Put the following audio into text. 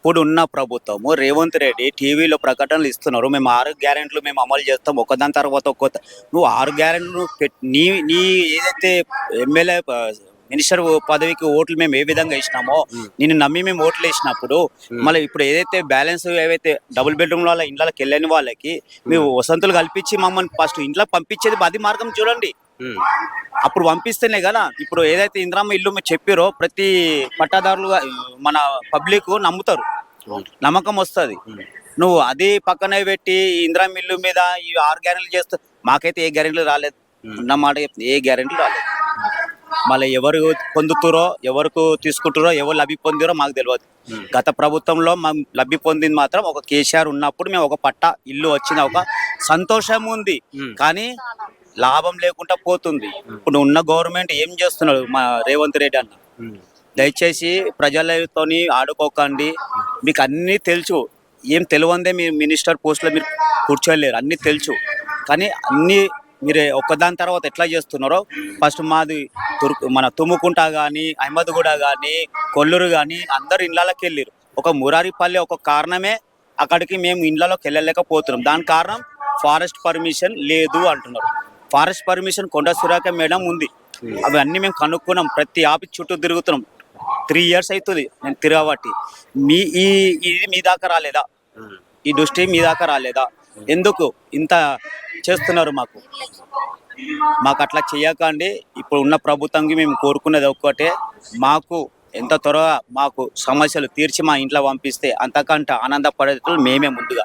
ఇప్పుడున్న ప్రభుత్వము రేవంత్ రెడ్డి టీవీలో ప్రకటనలు ఇస్తున్నారు. మేము 6 గ్యారెంటీలు మేము అమలు చేస్తాం. ఒకదాని తర్వాత ఒక్కొక్క నువ్వు 6 గ్యారెంటీలు నీ నీ ఏదైతే ఎమ్మెల్యే మినిస్టర్ పదవికి ఓట్లు మేము ఏ విధంగా ఇచ్చినామో నిన్ను నమ్మి మేము ఓట్లు వేసినప్పుడు మళ్ళీ ఇప్పుడు ఏదైతే బ్యాలెన్స్ ఏవైతే డబుల్ బెడ్రూమ్ వాళ్ళ ఇళ్ళకి వెళ్ళని వాళ్ళకి మేము వసంతులు కల్పించి మమ్మల్ని ఫస్ట్ ఇంట్లో పంపించేది అది మార్గం చూడండి. అప్పుడు పంపిస్తేనే కదా ఇప్పుడు ఏదైతే ఇందిరమ్మ ఇల్లు మీరు చెప్పారో ప్రతి పట్టాదారులు మన పబ్లిక్ నమ్ముతారు, నమ్మకం వస్తుంది. నువ్వు అది పక్కనే పెట్టి ఇందిరమ్మ ఇల్లు మీద ఈ 6 గ్యారెంటీలు చేస్తూ మాకైతే ఏ గ్యారెంటీలు రాలేదు. ఉన్న మాట ఏ గ్యారెంటీలు రాలేదు. మళ్ళీ ఎవరు పొందుతురో ఎవరికి తీసుకుంటారో ఎవరు లబ్ధి పొందిరో మాకు తెలియదు. గత ప్రభుత్వంలో మేము లబ్ధి పొందింది మాత్రం ఒక కేసీఆర్ ఉన్నప్పుడు మేము ఒక పట్టా ఇల్లు వచ్చిన ఒక సంతోషం ఉంది, కానీ లాభం లేకుండా పోతుంది. ఇప్పుడు ఉన్న గవర్నమెంట్ ఏం చేస్తున్నాడు మా రేవంత్ రెడ్డి అన్న, దయచేసి ప్రజలతోని ఆడుకోకండి. మీకు అన్నీ తెలుసు, ఏం తెలియందే మీ మినిస్టర్ పోస్ట్లో మీరు కూర్చోలేరు, అన్నీ తెలుసు. కానీ అన్నీ మీరే ఒక్కదాని తర్వాత ఎట్లా చేస్తున్నారో ఫస్ట్ మాది మన తుమ్ముకుంట కానీ అహ్మద్గూడ కానీ కొల్లూరు కానీ అందరు ఇళ్ళకి వెళ్ళారు. ఒక మురారిపల్లి ఒక కారణమే అక్కడికి మేము ఇళ్ళలోకి వెళ్ళలేకపోతున్నాం. దాని కారణం ఫారెస్ట్ పర్మిషన్ లేదు అంటున్నారు. ఫారెస్ట్ పర్మిషన్ కొండ సురేఖ మేడం ఉంది, అవన్నీ మేము కనుక్కున్నాం. ప్రతి ఆఫీస్ చుట్టూ తిరుగుతున్నాం. 3 years అవుతుంది నేను తిరగబట్టి. ఇది మీ దాకా రాలేదా? ఈ దృష్టి మీ దాకా రాలేదా? ఎందుకు ఇంత చేస్తున్నారు? మాకు అట్లా చేయకండి. ఇప్పుడు ఉన్న ప్రభుత్వంకి మేము కోరుకునేది ఒక్కటే, మాకు ఎంత త్వరగా మాకు సమస్యలు తీర్చి మా ఇంట్లో పంపిస్తే అంతకంటే ఆనందపడేటట్లు మేమే ముందుగా.